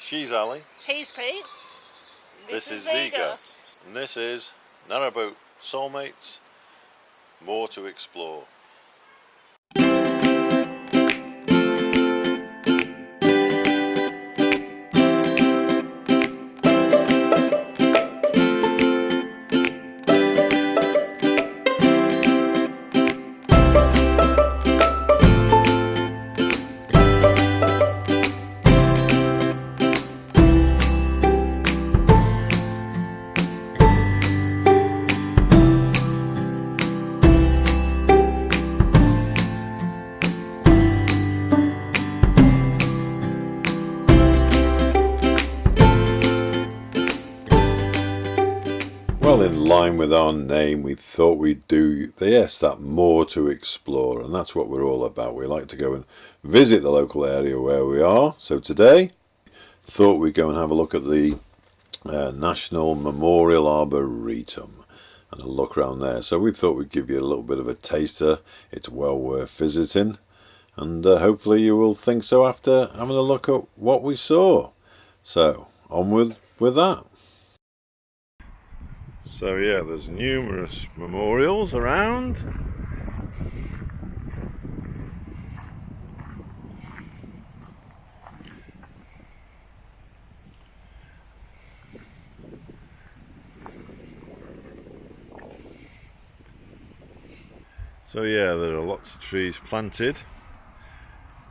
She's Alli. He's Pete. This is Zsiga. And this is not about soulmates, more to explore. Well, in line with our name, we thought we'd do, that more to explore, and that's what we're all about. We like to go and visit the local area where we are. So today, thought we'd go and have a look at the National Memorial Arboretum and a look around there. So we thought we'd give you a little bit of a taster. It's well worth visiting, and hopefully you will think so after having a look at what we saw. So, on with that. So yeah, there's numerous memorials around. So yeah, there are lots of trees planted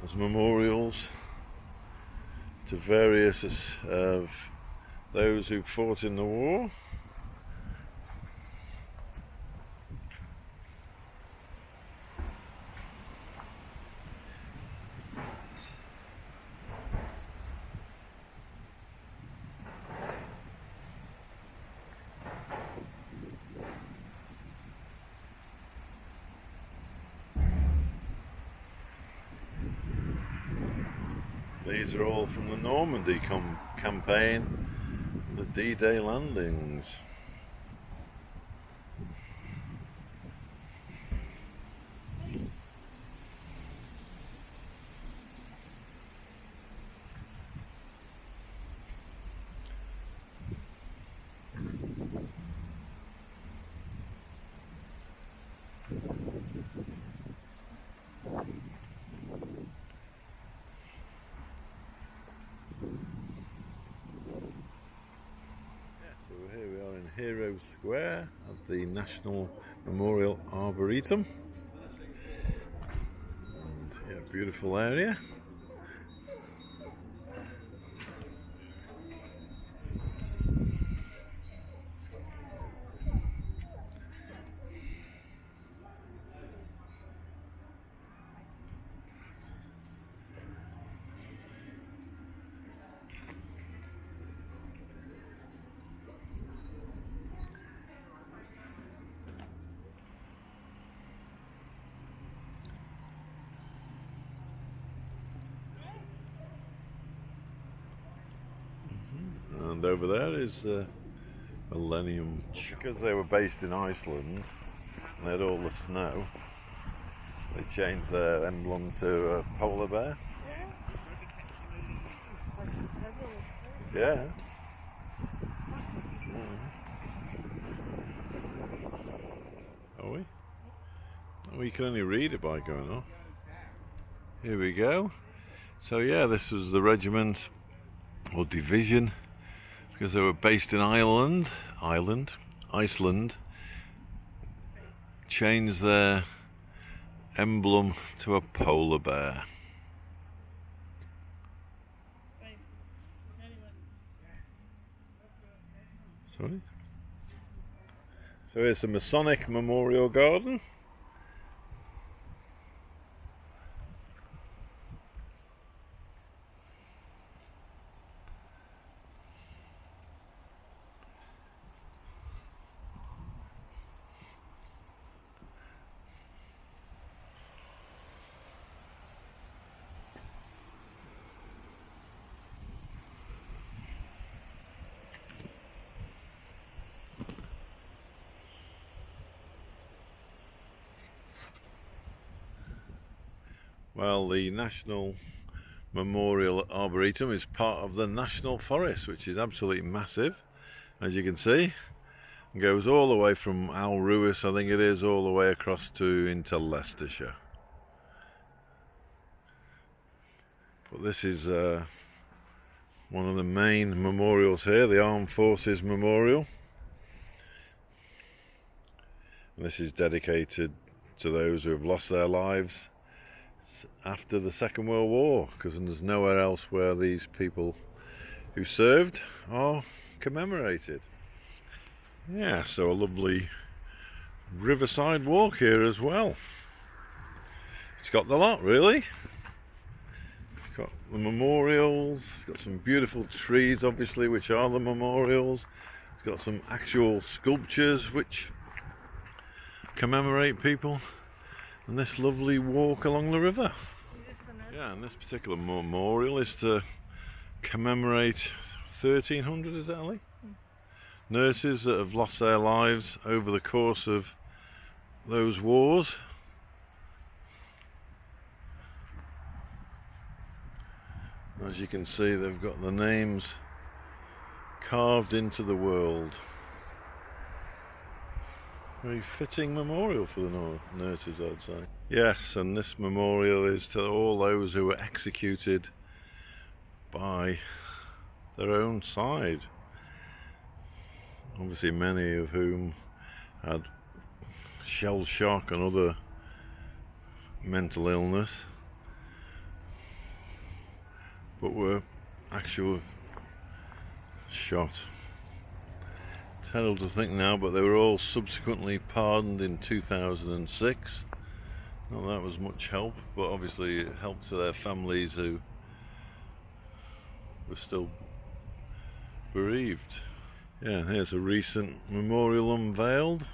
as memorials to various of those who fought in the war. These are all from the Normandy campaign, the D-Day landings. Hero Square at the National Memorial Arboretum, and yeah, beautiful area. And over there is Millennium. Because they were based in Iceland and they had all the snow, they changed their emblem to a polar bear. Yeah. Are we? Oh, you can only read it by going on. Here we go. So yeah, this was the regiment or division, because they were based in Iceland, changed their emblem to a polar bear. Sorry? So here's the Masonic Memorial Garden. Well, the National Memorial Arboretum is part of the National Forest, which is absolutely massive, as you can see. It goes all the way from Al Ruis, I think it is, all the way across to into Leicestershire. But this is one of the main memorials here, the Armed Forces Memorial. And this is dedicated to those who have lost their lives after the Second World War, because there's nowhere else where these people who served are commemorated. Yeah, so a lovely riverside walk here as well. It's got the lot, really. It's got the memorials, it's got some beautiful trees, obviously, which are the memorials. It's got some actual sculptures which commemorate people, and this lovely walk along the river. Yeah, and this particular memorial is to commemorate 1,300, is that, Ali? Nurses that have lost their lives over the course of those wars. As you can see, they've got the names carved into the world. Very fitting memorial for the nurses, I'd say. Yes, and this memorial is to all those who were executed by their own side. Obviously many of whom had shell shock and other mental illness, but were actually shot. Terrible to think now, but they were all subsequently pardoned in 2006. Not that was much help, but obviously it helped to their families who were still bereaved. Yeah, here's a recent memorial unveiled.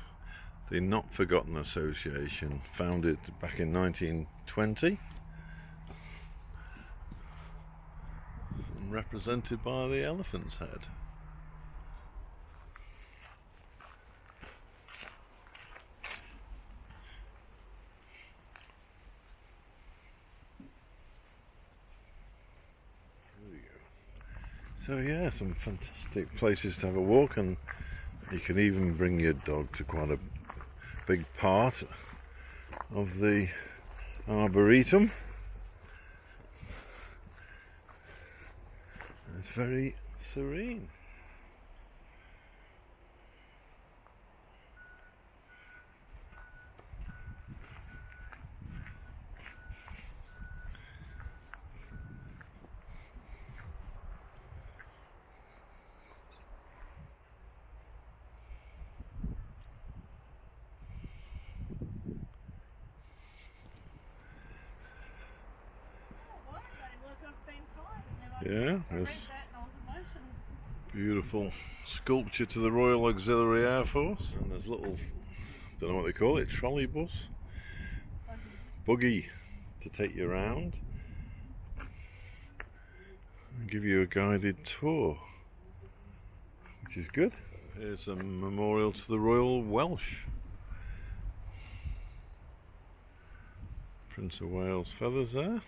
The Not Forgotten Association, founded back in 1920 and represented by the elephant's head. So yeah, some fantastic places to have a walk, and you can even bring your dog to quite a big part of the Arboretum. It's very serene. Yeah, there's beautiful sculpture to the Royal Auxiliary Air Force, and there's little, don't know what they call it, trolley bus, buggy to take you around and give you a guided tour, which is good. Here's a memorial to the Royal Welsh. Prince of Wales feathers there.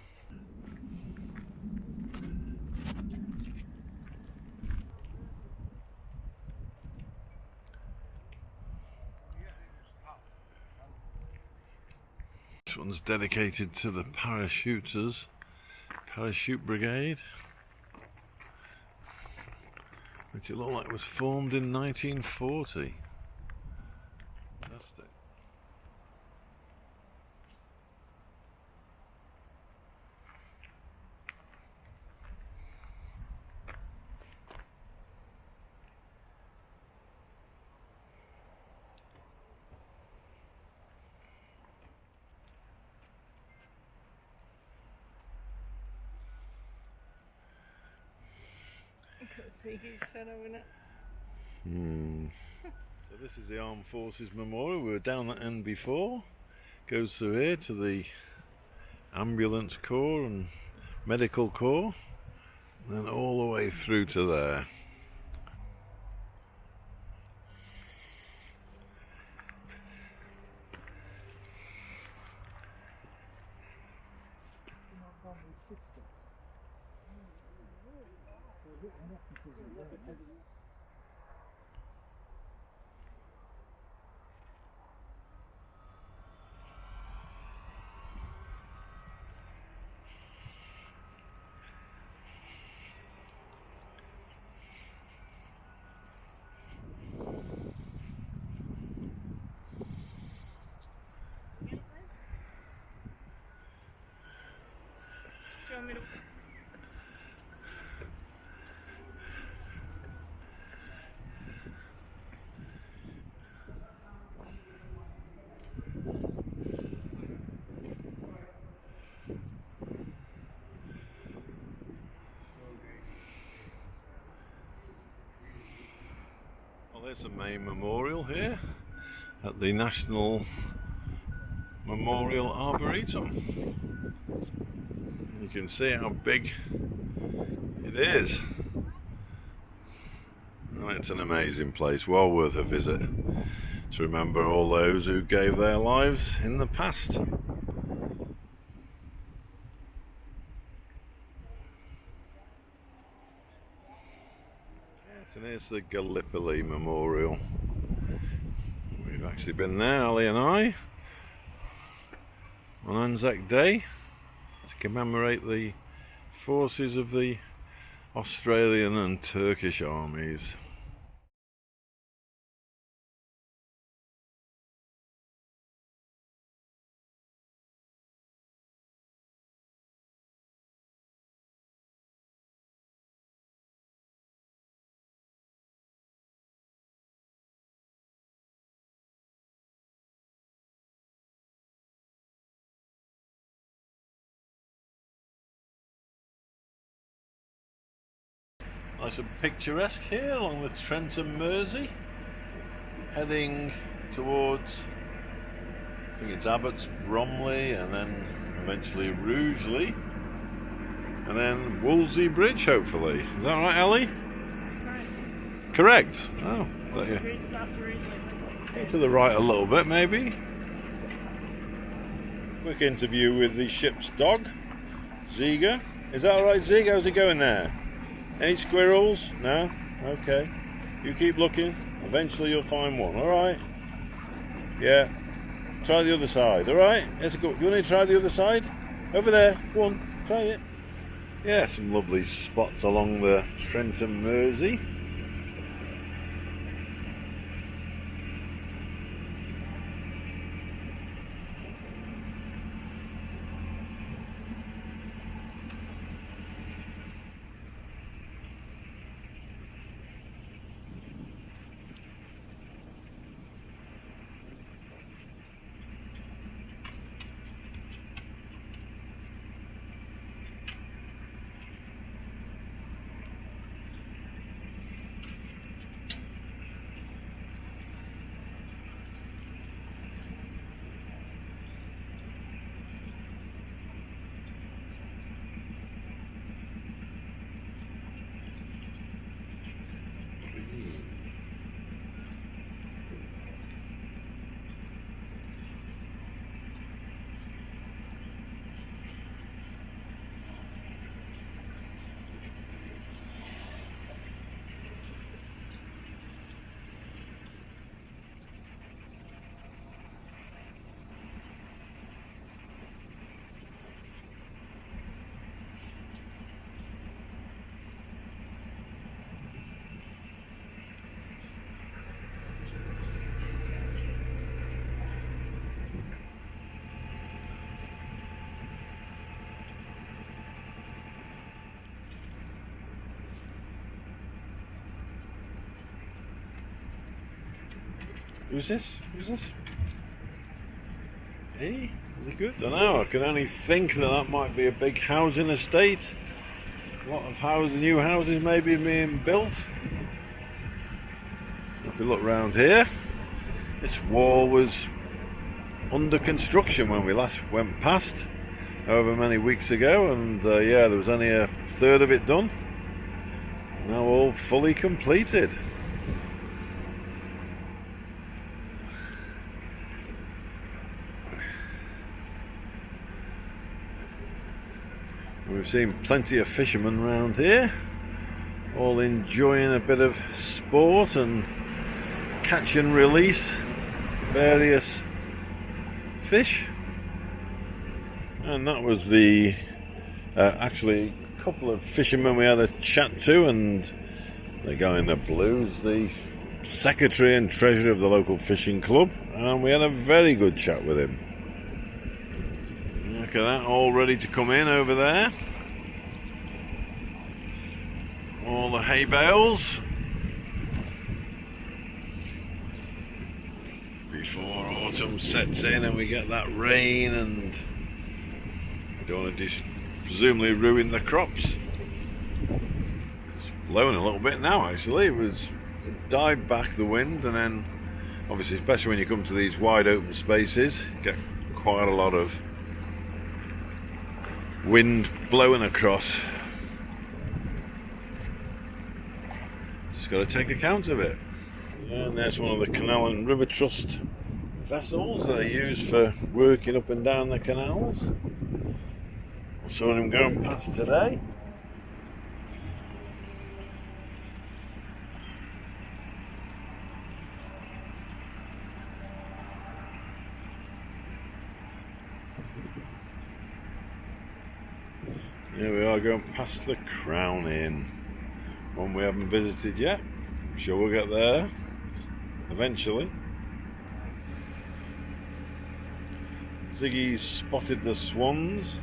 This one's dedicated to the parachuters, Parachute Brigade, which it looked like was formed in 1940. Fantastic. So this is the Armed Forces Memorial. We were down that end before. Goes through here to the Ambulance Corps and Medical Corps, and then all the way through to there. Well, there's the main memorial here at the National Memorial Arboretum. You can see how big it is. Oh, it's an amazing place, well worth a visit to remember all those who gave their lives in the past. Yes, and here's the Gallipoli Memorial. We've actually been there, Alli and I, on Anzac Day to commemorate the forces of the Australian and Turkish armies. Nice and picturesque here along the Trent and Mersey, heading towards, I think it's Abbots Bromley, and then eventually Rugeley, and then Wolseley Bridge, hopefully. Is that right, Alli? Correct. Oh, to the right a little bit, maybe. Quick interview with the ship's dog, Zsiga. Is that all right, Zsiga? How's it going there? Any squirrels? No? Okay. You keep looking. Eventually you'll find one. Alright? Yeah. Try the other side. Alright? Let's go. You want to try the other side? Over there. Go on. Try it. Yeah, some lovely spots along the Trent and Mersey. Who's this? Who's this? Hey, is it good? Don't know. I can only think that might be a big housing estate. A lot of new houses maybe being built. If we look round here, this wall was under construction when we last went past, however many weeks ago, and yeah, there was only a third of it done. Now all fully completed. We've seen plenty of fishermen around here, all enjoying a bit of sport and catch and release various fish. And that was the actually a couple of fishermen we had a chat to, and the guy in the blues, the secretary and treasurer of the local fishing club, and we had a very good chat with him. Look at that, all ready to come in over there. All the hay bales before autumn sets in and we get that rain, and we don't want to presumably ruin the crops. It's blowing a little bit now actually. It died back, the wind, and then obviously, especially when you come to these wide open spaces, you get quite a lot of wind blowing across. Just got to take account of it. And there's one of the Canal and River Trust vessels that they use for working up and down the canals. I saw them going past today. Here we are going past the Crown Inn, one we haven't visited yet. I'm sure we'll get there eventually. Ziggy's spotted the swans.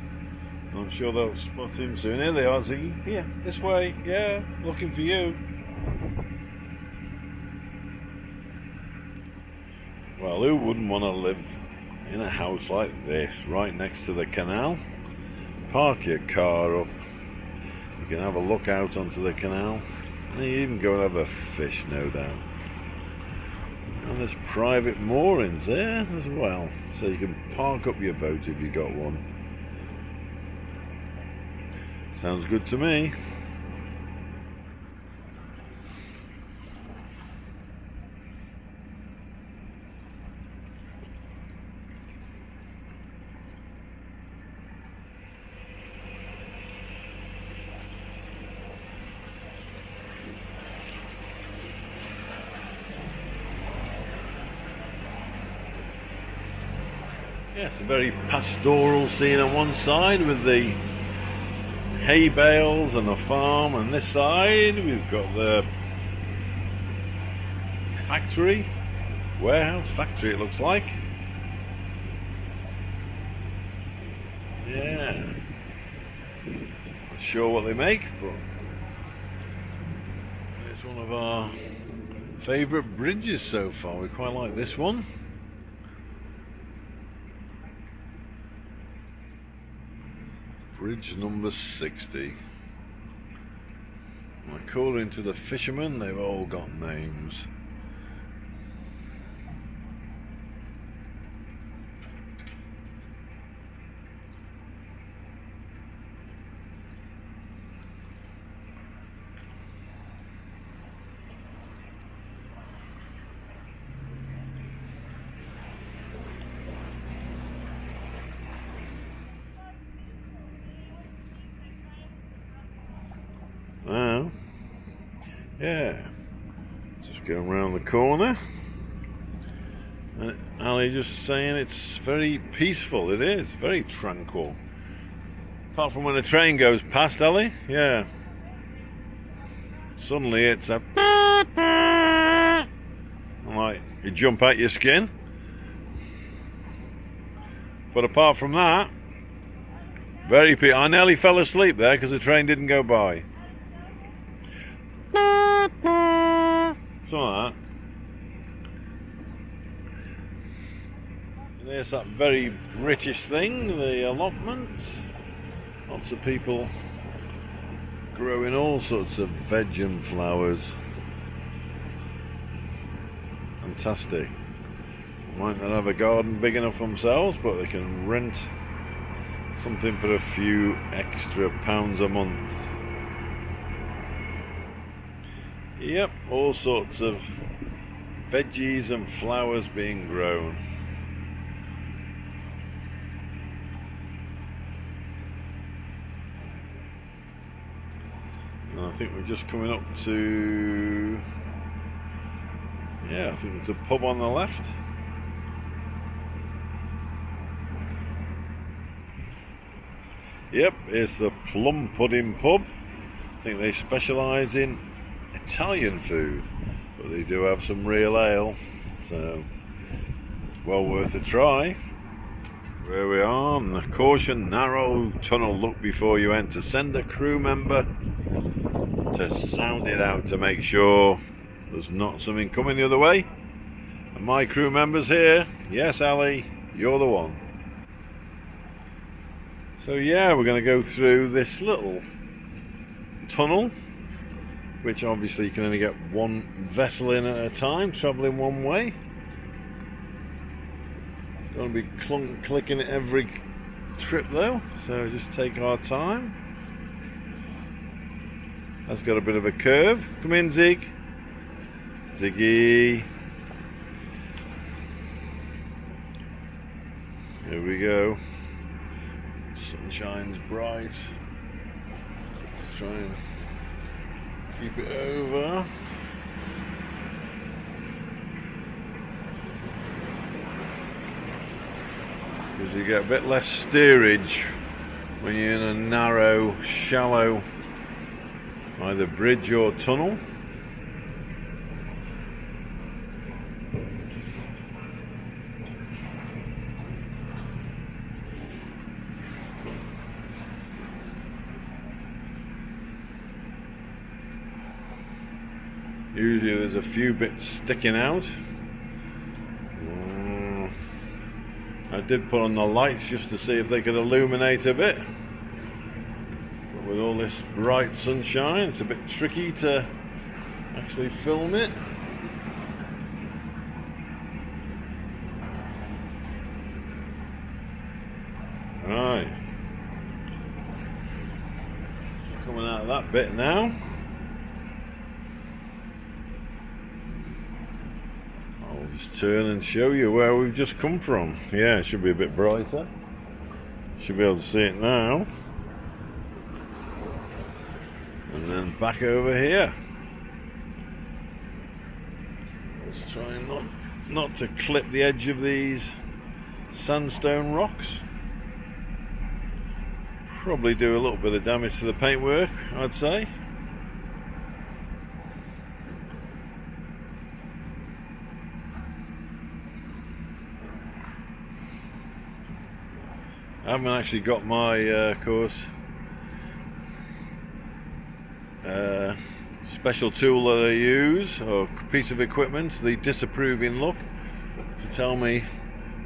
I'm sure they'll spot him soon. Here they are, Ziggy. Here, this way. Yeah, looking for you. Well, who wouldn't want to live in a house like this, right next to the canal? Park your car up, you can have a look out onto the canal, and you even go and have a fish, no doubt. And there's private moorings there as well, so you can park up your boat if you got one. Sounds good to me. Yes, a very pastoral scene on one side with the hay bales and the farm, and this side we've got the factory, warehouse, factory it looks like. Yeah, not sure what they make, but it's one of our favourite bridges so far. We quite like this one. Bridge number 60. According to the fishermen, they've all got names. Well, yeah, just going around the corner, and Ali just saying it's very peaceful. It is very tranquil, apart from when the train goes past, Ali. Yeah, suddenly it's a like you jump out your skin. But apart from that, very peaceful. I nearly fell asleep there because the train didn't go by. Something like that. And there's that very British thing, the allotments. Lots of people growing all sorts of veg and flowers. Fantastic. Might not have a garden big enough for themselves, but they can rent something for a few extra pounds a month. Yep, all sorts of veggies and flowers being grown. I think we're just coming up to, yeah, I think there's a pub on the left. Yep, it's the Plum Pudding Pub. I think they specialise in Italian food, but they do have some real ale, so it's well worth a try. Where we are, and the caution, narrow tunnel, look before you enter. Send a crew member to sound it out to make sure there's not something coming the other way. And my crew member's here. Yes, Alli, you're the one. So yeah, we're going to go through this little tunnel, which obviously you can only get one vessel in at a time, travelling one way. Don't be clicking it every trip though, so just take our time. That's got a bit of a curve. Come in, Zig. Ziggy. Here we go. Sun shines bright. Let's try and keep it over. Because you get a bit less steerage when you're in a narrow, shallow either bridge or tunnel. Usually there's a few bits sticking out. I did put on the lights just to see if they could illuminate a bit. But with all this bright sunshine, it's a bit tricky to actually film it. Right. Coming out of that bit now. Just turn and show you where we've just come from. Yeah, it should be a bit brighter. Should be able to see it now. And then back over here. Let's try not to clip the edge of these sandstone rocks. Probably do a little bit of damage to the paintwork, I'd say. I haven't actually got my special tool that I use, or piece of equipment, the disapproving look, to tell me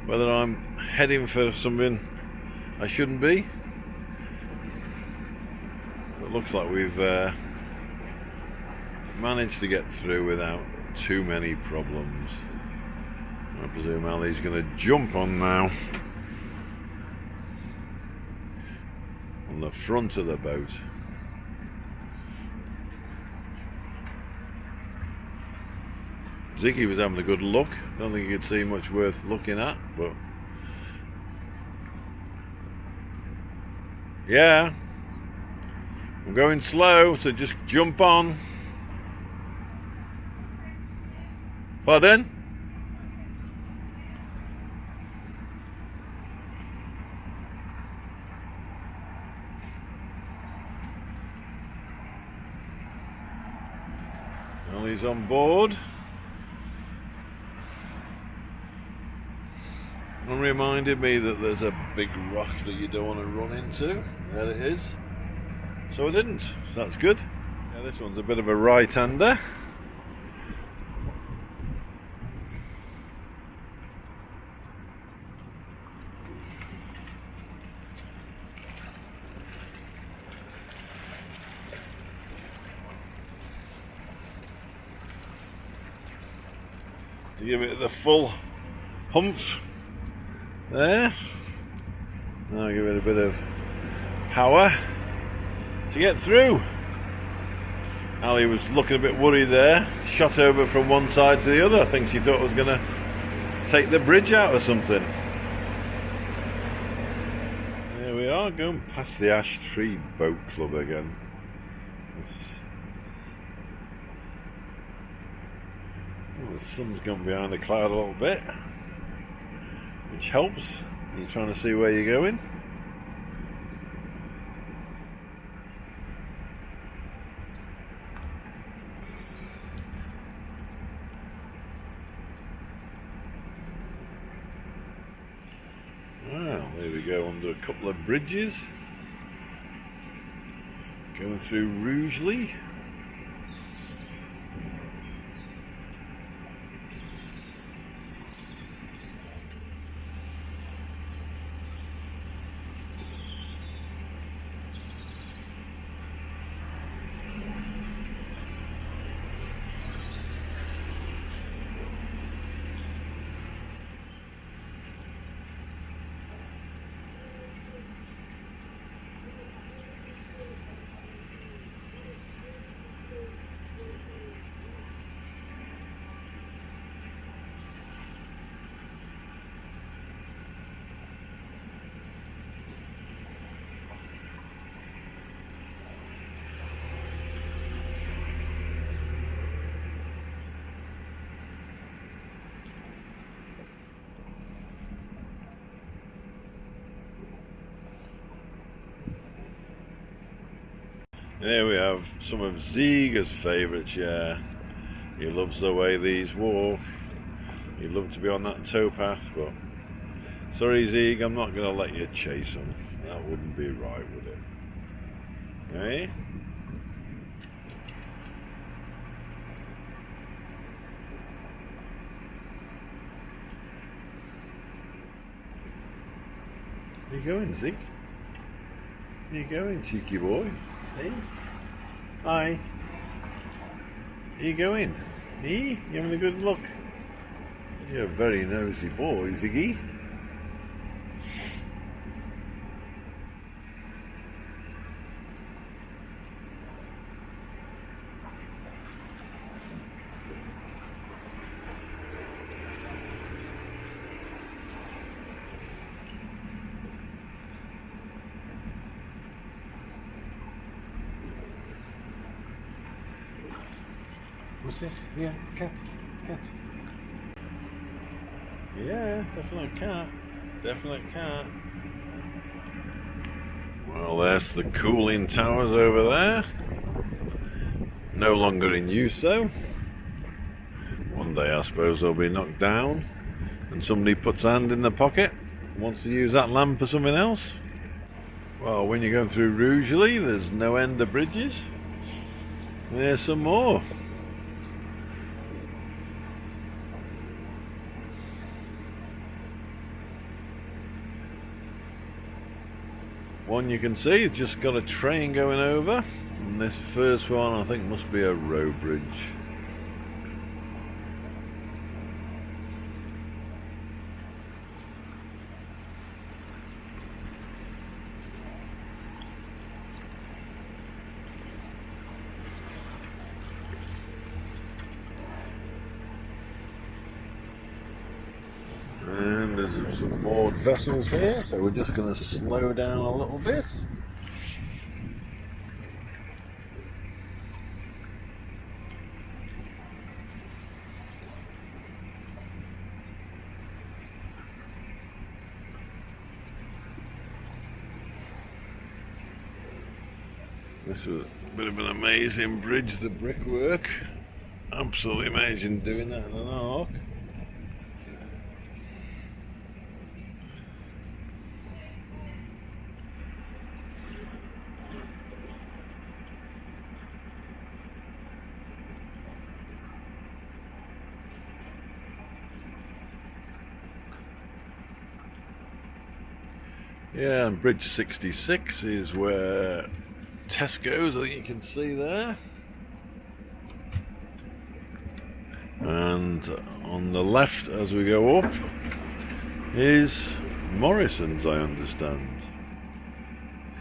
whether I'm heading for something I shouldn't be. It looks like we've managed to get through without too many problems. I presume Ali's going to jump on now. On the front of the boat. Ziggy was having a good look. Don't think you could see much worth looking at, but yeah, I'm going slow, so just jump on. Pardon? He's on board. And reminded me that there's a big rock that you don't want to run into. There it is. So I didn't. So that's good. Yeah, this one's a bit of a right-hander. To give it the full hump there. Now give it a bit of power to get through. Ali was looking a bit worried there, shot over from one side to the other. I think she thought I was going to take the bridge out or something. There we are, going past the Ash Tree Boat Club again. Well, the sun's gone behind the cloud a little bit, which helps. You're trying to see where you're going. Well, there we go, under a couple of bridges. Going through Rugeley. There we have some of Zsiga's favourites, yeah. He loves the way these walk. He'd love to be on that towpath, but sorry Zsiga, I'm not going to let you chase him. That wouldn't be right, would it? Eh? Where you going, Zig? Where you going, cheeky boy? Hey? Hi. Where you going? Hey? You having a good look? You're a very nosy boy, Ziggy. What's this? Yeah, cat. Cat. Yeah, definite cat. Definite cat. Well, there's the cooling towers over there. No longer in use though. One day I suppose they'll be knocked down and somebody puts a hand in the pocket and wants to use that land for something else. Well, when you're going through Rugeley, there's no end of bridges. There's some more. One you can see, just got a train going over, and this first one I think must be a road bridge. And there's some moored vessels here, so we're just going to slow down a little bit. This was a bit of an amazing bridge, the brickwork. Absolutely amazing doing that in an arc. Yeah, and Bridge 66 is where Tesco's, I think you can see there. And on the left as we go up is Morrison's, I understand.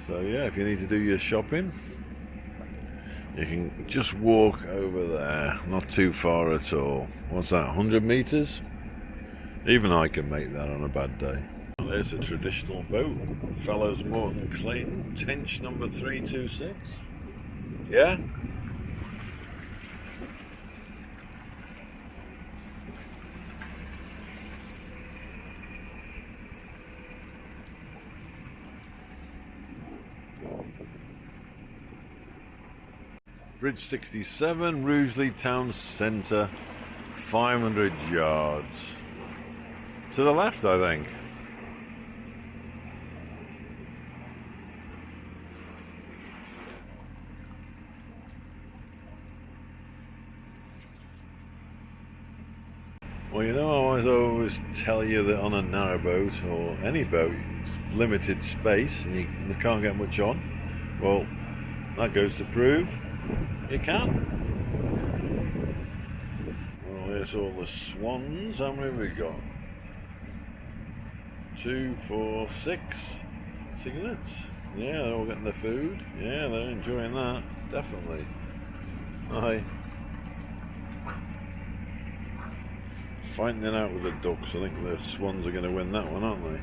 So yeah, if you need to do your shopping, you can just walk over there, not too far at all. What's that, 100 metres? Even I can make that on a bad day. There's a traditional boat, Fellows Morton Clayton, Tench number 326. Yeah? Bridge 67, Rugeley Town Centre, 500 yards. To the left, I think. Well, you know, I always tell you that on a narrowboat or any boat, it's limited space and you can't get much on. Well, that goes to prove you can. Well, here's all the swans. How many have we got? 2, 4, 6 cigarettes. Yeah, they're all getting their food. Yeah, they're enjoying that. Definitely. Aye. Fighting it out with the ducks. I think the swans are going to win that one, aren't they?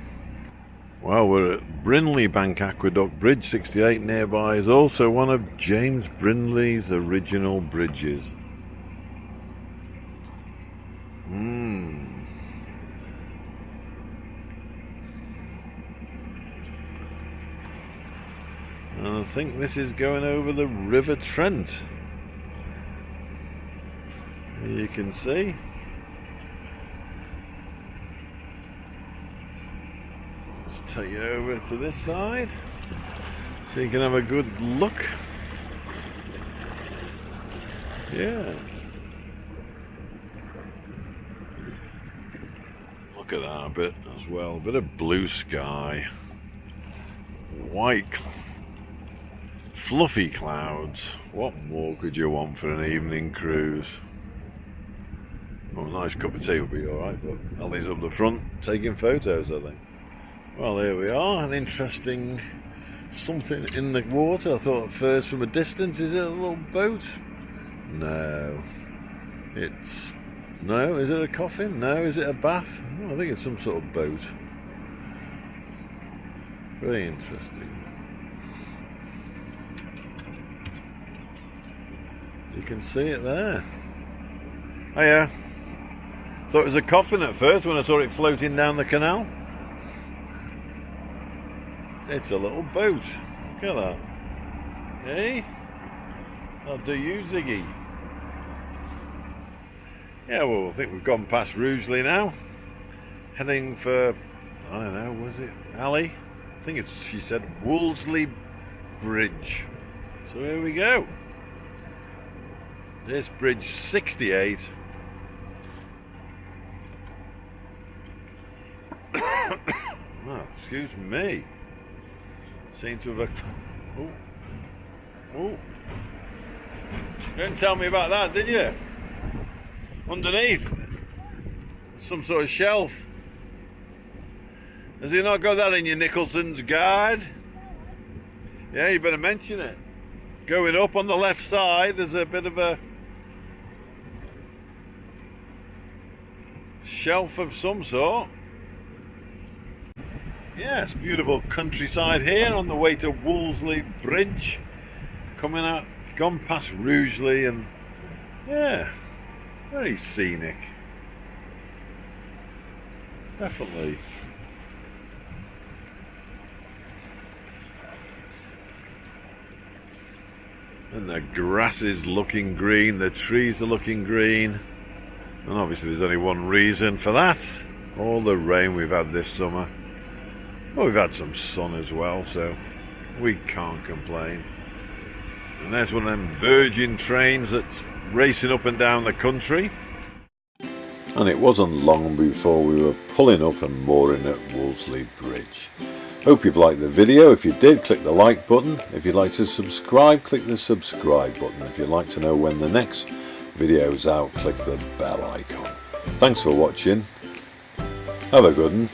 Well, we're at Brindley Bank Aqueduct. Bridge 68 nearby is also one of James Brindley's original bridges. And I think this is going over the River Trent. You can see. Let's take it over to this side so you can have a good look. Yeah. Look at that bit as well. A bit of blue sky. White, fluffy clouds. What more could you want for an evening cruise? Well, a nice cup of tea would be alright, but Alli's up the front taking photos, I think. Well, here we are, an interesting something in the water. I thought at first from a distance, is it a little boat? No. No, is it a coffin? No, is it a bath? Oh, I think it's some sort of boat. Very interesting. You can see it there. Oh yeah. Thought it was a coffin at first when I saw it floating down the canal. It's a little boat. Look at that. Hey? I'll do you, Ziggy. Yeah, well, I think we've gone past Rugeley now. Heading for, I don't know, was it Alli? I think she said Wolseley Bridge. So here we go. This Bridge 68. Oh, excuse me. Seem to have oh. Didn't tell me about that, did you? Underneath, some sort of shelf. Has he not got that in your Nicholson's guide? Yeah, you better mention it. Going up on the left side, there's a bit of a shelf of some sort. Yes, beautiful countryside here on the way to Wolseley Bridge. Coming out, gone past Rugeley, and yeah, very scenic. Definitely. And the grass is looking green, the trees are looking green. And obviously there's only one reason for that. All the rain we've had this summer. Well, we've had some sun as well, so we can't complain. And there's one of them Virgin trains that's racing up and down the country. And it wasn't long before we were pulling up and mooring at Wolseley Bridge. Hope you've liked the video. If you did, click the like button. If you'd like to subscribe, click the subscribe button. If you'd like to know when the next video's out, click the bell icon. Thanks for watching. Have a good one.